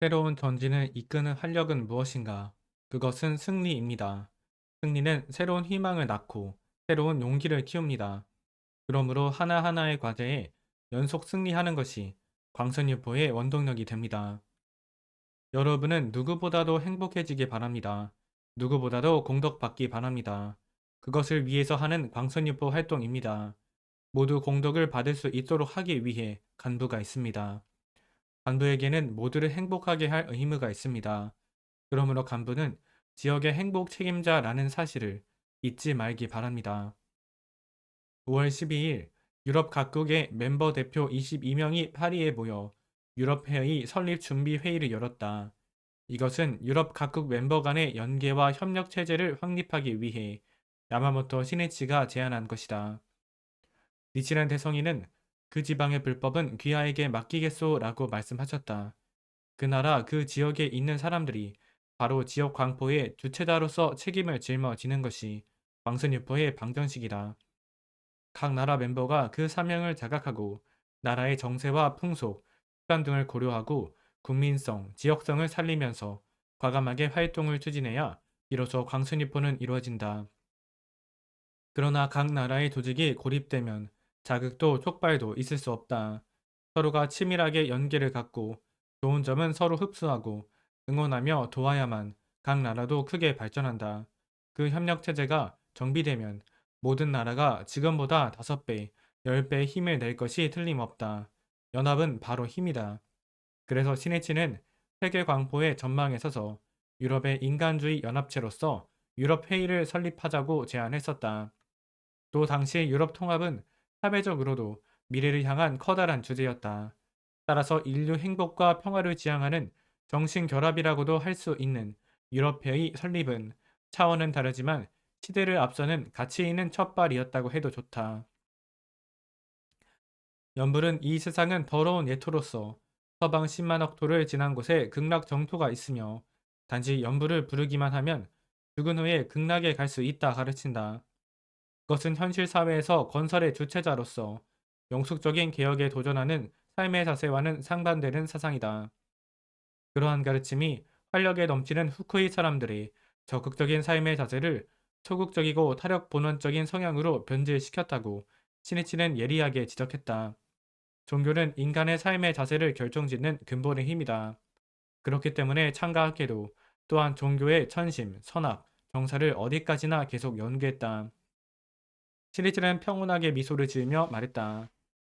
새로운 전진을 이끄는 활력은 무엇인가? 그것은 승리입니다. 승리는 새로운 희망을 낳고 새로운 용기를 키웁니다. 그러므로 하나하나의 과제에 연속 승리하는 것이 광선유포의 원동력이 됩니다. 여러분은 누구보다도 행복해지기 바랍니다. 누구보다도 공덕받기 바랍니다. 그것을 위해서 하는 광선유포 활동입니다. 모두 공덕을 받을 수 있도록 하기 위해 간부가 있습니다. 간부에게는 모두를 행복하게 할 의무가 있습니다. 그러므로 간부는 지역의 행복 책임자라는 사실을 잊지 말기 바랍니다. 5월 12일 유럽 각국의 멤버 대표 22명이 파리에 모여 유럽회의 설립 준비 회의를 열었다. 이것은 유럽 각국 멤버 간의 연계와 협력 체제를 확립하기 위해 야마모토 시네치가 제안한 것이다. 니치란 대성인은 그 지방의 불법은 귀하에게 맡기겠소라고 말씀하셨다. 그 나라 그 지역에 있는 사람들이 바로 지역 광포의 주체자로서 책임을 짊어지는 것이 광선유포의 방정식이다. 각 나라 멤버가 그 사명을 자각하고 나라의 정세와 풍속, 습관 등을 고려하고 국민성, 지역성을 살리면서 과감하게 활동을 추진해야 비로소 광선유포는 이루어진다. 그러나 각 나라의 조직이 고립되면 자극도 촉발도 있을 수 없다. 서로가 치밀하게 연계를 갖고 좋은 점은 서로 흡수하고 응원하며 도와야만 각 나라도 크게 발전한다. 그 협력 체제가 정비되면 모든 나라가 지금보다 5배, 10배의 힘을 낼 것이 틀림없다. 연합은 바로 힘이다. 그래서 시네치는 세계 광포의 전망에 서서 유럽의 인간주의 연합체로서 유럽 회의를 설립하자고 제안했었다. 또 당시 유럽 통합은 사회적으로도 미래를 향한 커다란 주제였다. 따라서 인류 행복과 평화를 지향하는 정신결합이라고도 할 수 있는 유럽회의 설립은 차원은 다르지만 시대를 앞서는 가치 있는 첫발이었다고 해도 좋다. 연불은 이 세상은 더러운 예토로서 서방 10만억 도를 지난 곳에 극락 정토가 있으며 단지 연불을 부르기만 하면 죽은 후에 극락에 갈 수 있다 가르친다. 그것은 현실 사회에서 건설의 주체자로서 영속적인 개혁에 도전하는 삶의 자세와는 상반되는 사상이다. 그러한 가르침이 활력에 넘치는 후쿠이 사람들의 적극적인 삶의 자세를 소극적이고 타력 본원적인 성향으로 변질시켰다고 시니치는 예리하게 지적했다. 종교는 인간의 삶의 자세를 결정짓는 근본의 힘이다. 그렇기 때문에 창가학계도 또한 종교의 천심, 선악, 정사를 어디까지나 계속 연구했다. 시리즈는 평온하게 미소를 지으며 말했다.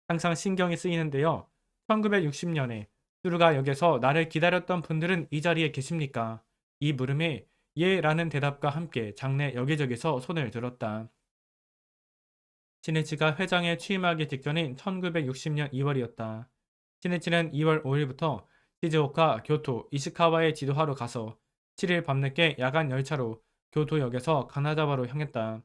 항상 신경이 쓰이는데요. 1960년에 뚜루가 역에서 나를 기다렸던 분들은 이 자리에 계십니까? 이 물음에 예 라는 대답과 함께 장내 여기저기서 손을 들었다. 시네치가 회장에 취임하기 직전인 1960년 2월이었다. 시네치는 2월 5일부터 시즈오카, 교토, 이시카와에 지도하러 가서 7일 밤늦게 야간 열차로 교토역에서 가나자와로 향했다.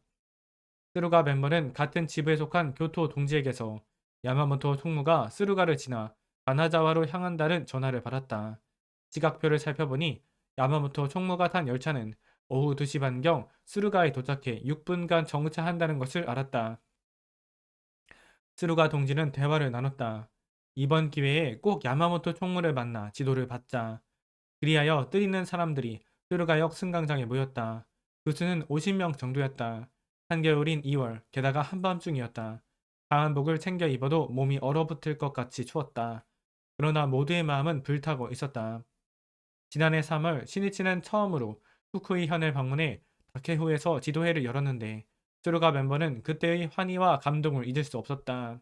스루가 멤버는 같은 지부에 속한 교토 동지에게서 야마모토 총무가 스루가를 지나 가나자와로 향한다는 전화를 받았다. 지각표를 살펴보니 야마모토 총무가 탄 열차는 오후 2시 반경 스루가에 도착해 6분간 정차한다는 것을 알았다. 스루가 동지는 대화를 나눴다. 이번 기회에 꼭 야마모토 총무를 만나 지도를 받자. 그리하여 뜰 있는 사람들이 스루가역 승강장에 모였다. 그 수는 50명 정도였다. 한겨울인 2월, 게다가 한밤중이었다. 방한복을 챙겨 입어도 몸이 얼어붙을 것 같이 추웠다. 그러나 모두의 마음은 불타고 있었다. 지난해 3월, 시니치는 처음으로 후쿠이 현을 방문해 다케호에서 지도회를 열었는데 스루가 멤버는 그때의 환희와 감동을 잊을 수 없었다.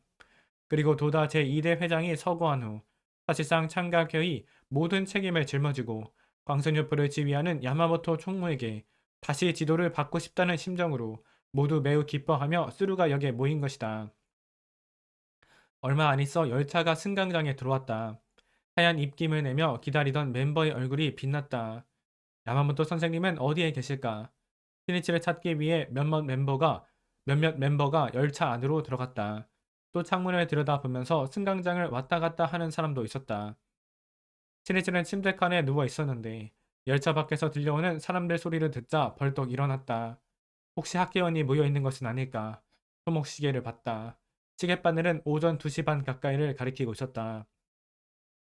그리고 도다 제2대 회장이 서거한 후 사실상 창각회의 모든 책임을 짊어지고 광선유포를 지휘하는 야마모토 총무에게 다시 지도를 받고 싶다는 심정으로 모두 매우 기뻐하며 스루가 역에 모인 것이다. 얼마 안 있어 열차가 승강장에 들어왔다. 하얀 입김을 내며 기다리던 멤버의 얼굴이 빛났다. 야마모토 선생님은 어디에 계실까? 시니치를 찾기 위해 몇몇 멤버가 열차 안으로 들어갔다. 또 창문을 들여다보면서 승강장을 왔다 갔다 하는 사람도 있었다. 시니치는 침대칸에 누워 있었는데 열차 밖에서 들려오는 사람들 소리를 듣자 벌떡 일어났다. 혹시 학계원이 모여 있는 것은 아닐까? 손목시계를 봤다. 시계바늘은 오전 2시 반 가까이를 가리키고 있었다.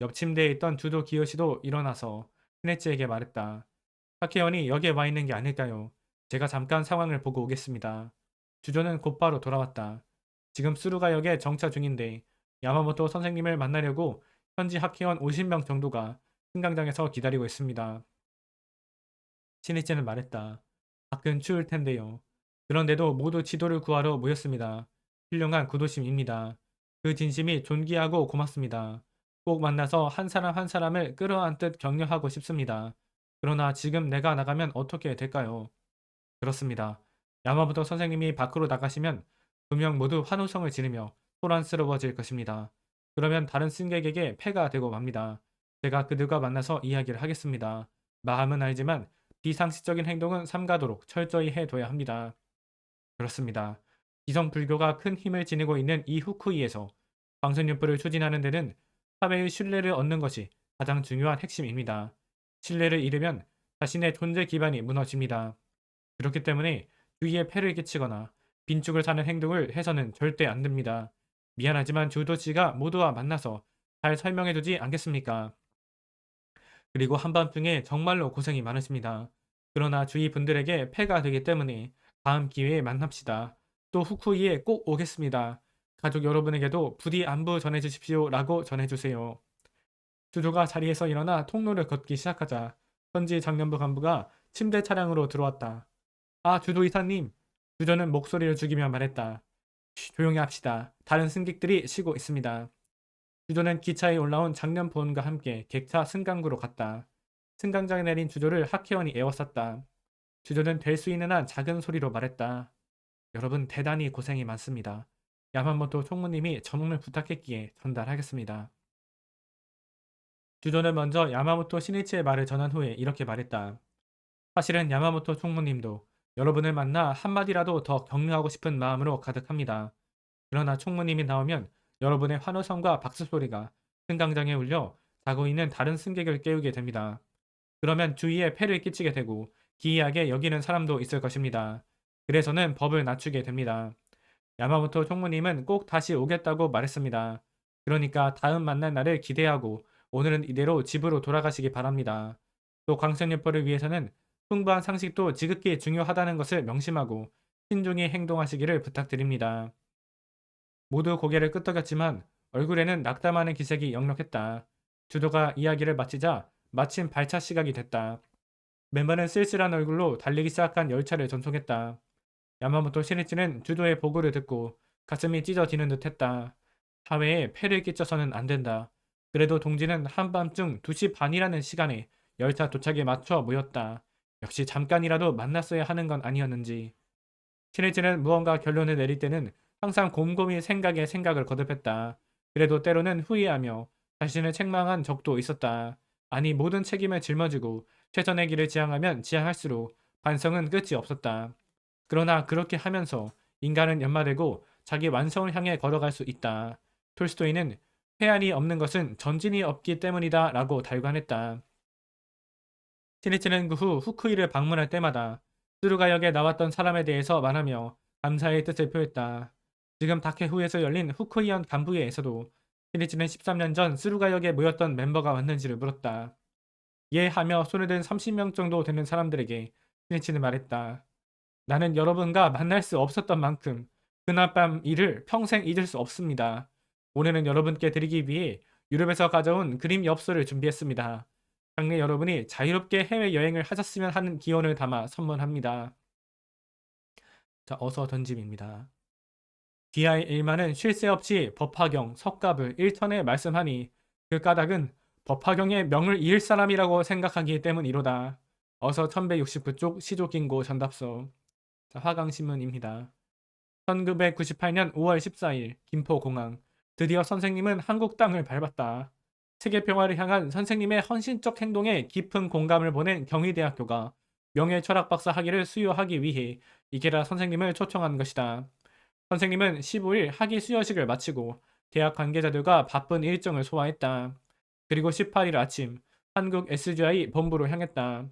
옆 침대에 있던 주도 기요시도 일어나서 시네치에게 말했다. 하케원이 여기에 와 있는 게 아닐까요? 제가 잠깐 상황을 보고 오겠습니다. 주조는 곧바로 돌아왔다. 지금 수루가역에 정차 중인데 야마모토 선생님을 만나려고 현지 하케원 50명 정도가 승강장에서 기다리고 있습니다. 시니치는 말했다. 밖은 추울 텐데요. 그런데도 모두 지도를 구하러 모였습니다. 훌륭한 구도심입니다. 그 진심이 존귀하고 고맙습니다. 꼭 만나서 한 사람 한 사람을 끌어안듯 격려하고 싶습니다. 그러나 지금 내가 나가면 어떻게 될까요? 그렇습니다. 야마부터 선생님이 밖으로 나가시면 두 명 모두 환호성을 지르며 소란스러워질 것입니다. 그러면 다른 승객에게 폐가 되고 맙니다. 제가 그들과 만나서 이야기를 하겠습니다. 마음은 알지만 비상식적인 행동은 삼가도록 철저히 해둬야 합니다. 그렇습니다. 기성 불교가 큰 힘을 지니고 있는 이 후쿠이에서 광선율법을 추진하는 데는 사회의 신뢰를 얻는 것이 가장 중요한 핵심입니다. 신뢰를 잃으면 자신의 존재 기반이 무너집니다. 그렇기 때문에 주위에 폐를 끼치거나 빈축을 사는 행동을 해서는 절대 안 됩니다. 미안하지만 주도 씨가 모두와 만나서 잘 설명해주지 않겠습니까? 그리고 한밤중에 정말로 고생이 많으십니다. 그러나 주위 분들에게 폐가 되기 때문에 다음 기회에 만납시다. 또 후쿠이에 꼭 오겠습니다. 가족 여러분에게도 부디 안부 전해주십시오 라고 전해주세요. 주조가 자리에서 일어나 통로를 걷기 시작하자 현지 장년부 간부가 침대 차량으로 들어왔다. 아, 주도 이사님. 주조는 목소리를 죽이며 말했다. 조용히 합시다. 다른 승객들이 쉬고 있습니다. 주조는 기차에 올라온 장년보원과 함께 객차 승강구로 갔다. 승강장에 내린 주조를 하케원이 에워쌌다. 주조는 될 수 있는 한 작은 소리로 말했다. 여러분 대단히 고생이 많습니다. 야마모토 총무님이 전원을 부탁했기에 전달하겠습니다. 주조는 먼저 야마모토 시니치의 말을 전한 후에 이렇게 말했다. 사실은 야마모토 총무님도 여러분을 만나 한마디라도 더 격려하고 싶은 마음으로 가득합니다. 그러나 총무님이 나오면 여러분의 환호성과 박수 소리가 승강장에 울려 자고 있는 다른 승객을 깨우게 됩니다. 그러면 주위에 폐를 끼치게 되고 기이하게 여기는 사람도 있을 것입니다. 그래서는 법을 낮추게 됩니다. 야마모토 총무님은 꼭 다시 오겠다고 말했습니다. 그러니까 다음 만날 날을 기대하고 오늘은 이대로 집으로 돌아가시기 바랍니다. 또 광선유포를 위해서는 풍부한 상식도 지극히 중요하다는 것을 명심하고 신중히 행동하시기를 부탁드립니다. 모두 고개를 끄덕였지만 얼굴에는 낙담하는 기색이 역력했다. 주도가 이야기를 마치자 마침 발차 시각이 됐다. 멤버는 쓸쓸한 얼굴로 달리기 시작한 열차를 전송했다. 야마모토 시니치는 주도의 보고를 듣고 가슴이 찢어지는 듯했다. 사회에 폐를 끼쳐서는 안 된다. 그래도 동지는 한밤중 2시 반이라는 시간에 열차 도착에 맞춰 모였다. 역시 잠깐이라도 만났어야 하는 건 아니었는지. 시니치는 무언가 결론을 내릴 때는 항상 곰곰이 생각에 생각을 거듭했다. 그래도 때로는 후회하며 자신을 책망한 적도 있었다. 아니 모든 책임을 짊어지고 최선의 길을 지향하면 지향할수록 반성은 끝이 없었다. 그러나 그렇게 하면서 인간은 연마되고 자기 완성을 향해 걸어갈 수 있다. 톨스토이는 회한이 없는 것은 전진이 없기 때문이다 라고 달관했다. 시니치는 그 후 후쿠이를 방문할 때마다 스루가역에 나왔던 사람에 대해서 말하며 감사의 뜻을 표했다. 지금 다케후에서 열린 후쿠이현 간부회에서도 시니치는 13년 전 스루가역에 모였던 멤버가 왔는지를 물었다. 예 하며 손을 든 30명 정도 되는 사람들에게 시니치는 말했다. 나는 여러분과 만날 수 없었던 만큼 그날 밤 일을 평생 잊을 수 없습니다. 오늘은 여러분께 드리기 위해 유럽에서 가져온 그림 엽서를 준비했습니다. 장래 여러분이 자유롭게 해외여행을 하셨으면 하는 기원을 담아 선물합니다. 자, 어서 던짐입니다. 귀하의 일만은 쉴 새 없이 법화경, 석갑을 일천에 말씀하니 그 까닭은 법화경의 명을 이을 사람이라고 생각하기 때문이로다. 어서 1169쪽 시조긴고 전답서. 자, 화강신문입니다. 1998년 5월 14일 김포공항. 드디어 선생님은 한국 땅을 밟았다. 세계 평화를 향한 선생님의 헌신적 행동에 깊은 공감을 보낸 경희대학교가 명예철학 박사 학위를 수여하기 위해 이케라 선생님을 초청한 것이다. 선생님은 15일 학위 수여식을 마치고 대학 관계자들과 바쁜 일정을 소화했다. 그리고 18일 아침 한국 SGI 본부로 향했다.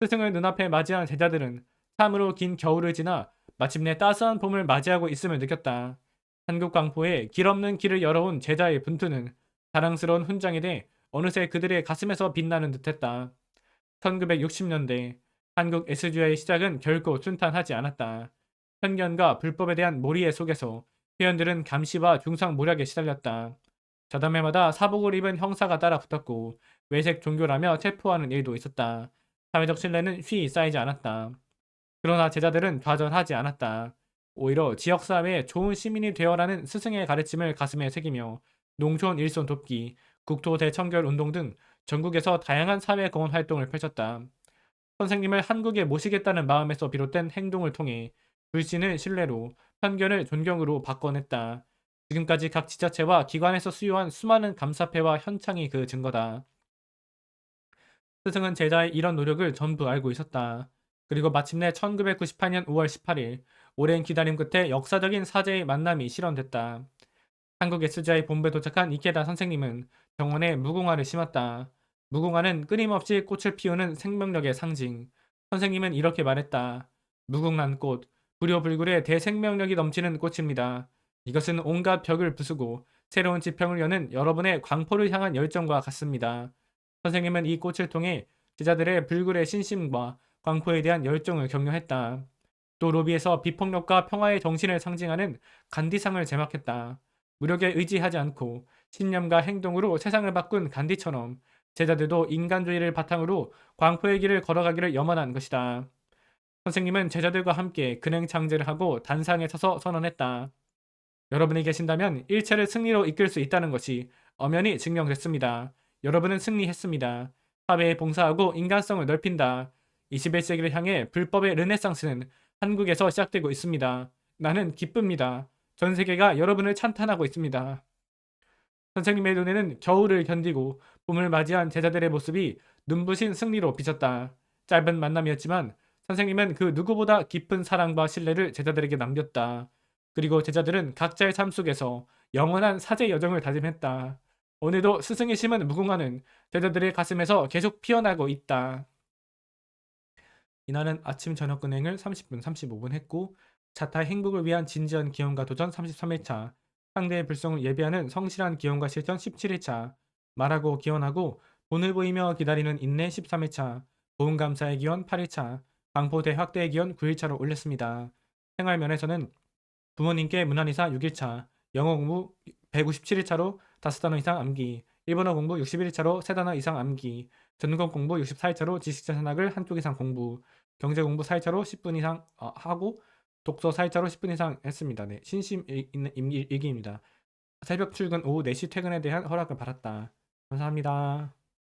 스승을 눈앞에 맞이한 제자들은 참으로 긴 겨울을 지나 마침내 따스한 봄을 맞이하고 있음을 느꼈다. 한국 광포에 길 없는 길을 열어온 제자의 분투는 자랑스러운 훈장이 돼 어느새 그들의 가슴에서 빛나는 듯했다. 1960년대 한국 SG와의 시작은 결코 순탄하지 않았다. 편견과 불법에 대한 몰이해 속에서 회원들은 감시와 중상모략에 시달렸다. 저담회마다 사복을 입은 형사가 따라붙었고 외색 종교라며 체포하는 일도 있었다. 사회적 신뢰는 쉬이 쌓이지 않았다. 그러나 제자들은 좌절하지 않았다. 오히려 지역사회에 좋은 시민이 되어라는 스승의 가르침을 가슴에 새기며 농촌 일손 돕기, 국토 대청결 운동 등 전국에서 다양한 사회 공헌 활동을 펼쳤다. 선생님을 한국에 모시겠다는 마음에서 비롯된 행동을 통해 불신을 신뢰로, 편견을 존경으로 바꿔냈다. 지금까지 각 지자체와 기관에서 수요한 수많은 감사패와 현창이 그 증거다. 스승은 제자의 이런 노력을 전부 알고 있었다. 그리고 마침내 1998년 5월 18일, 오랜 기다림 끝에 역사적인 사제의 만남이 실현됐다. 한국 SGI 본부에 도착한 이케다 선생님은 정원에 무궁화를 심었다. 무궁화는 끊임없이 꽃을 피우는 생명력의 상징. 선생님은 이렇게 말했다. 무궁란 꽃, 불효불굴의 대생명력이 넘치는 꽃입니다. 이것은 온갖 벽을 부수고 새로운 지평을 여는 여러분의 광포를 향한 열정과 같습니다. 선생님은 이 꽃을 통해 제자들의 불굴의 신심과 광포에 대한 열정을 격려했다. 또 로비에서 비폭력과 평화의 정신을 상징하는 간디상을 제막했다. 무력에 의지하지 않고 신념과 행동으로 세상을 바꾼 간디처럼 제자들도 인간주의를 바탕으로 광포의 길을 걸어가기를 염원한 것이다. 선생님은 제자들과 함께 근행창제를 하고 단상에 서서 선언했다. 여러분이 계신다면 일체를 승리로 이끌 수 있다는 것이 엄연히 증명됐습니다. 여러분은 승리했습니다. 사회에 봉사하고 인간성을 넓힌다. 21세기를 향해 불법의 르네상스는 한국에서 시작되고 있습니다. 나는 기쁩니다. 전 세계가 여러분을 찬탄하고 있습니다. 선생님의 눈에는 겨울을 견디고 봄을 맞이한 제자들의 모습이 눈부신 승리로 비쳤다. 짧은 만남이었지만 선생님은 그 누구보다 깊은 사랑과 신뢰를 제자들에게 남겼다. 그리고 제자들은 각자의 삶 속에서 영원한 사제 여정을 다짐했다. 오늘도 스승의 심은 무궁화는 제자들의 가슴에서 계속 피어나고 있다. 이날은 아침 저녁 근행을 30분 35분 했고 자타의 행복을 위한 진지한 기원과 도전 33일차, 상대의 불성을 예비하는 성실한 기원과 실천 17일차, 말하고 기원하고 본을 보이며 기다리는 인내 13일차, 보훈감사의 기원 8일차, 광포대 확대의 기원 9일차로 올렸습니다. 생활면에서는 부모님께 문안이사 6일차, 영어 공부 157일차로 5단어 이상 암기, 일본어 공부 61일차로 3단어 이상 암기, 전공 공부 64일차로 지식자 산학을 한쪽 이상 공부, 경제 공부 4일차로 10분 이상 하고 독서 4일차로 10분 이상 했습니다. 네, 신심 일기입니다. 새벽 출근 오후 4시 퇴근에 대한 허락을 받았다. 감사합니다.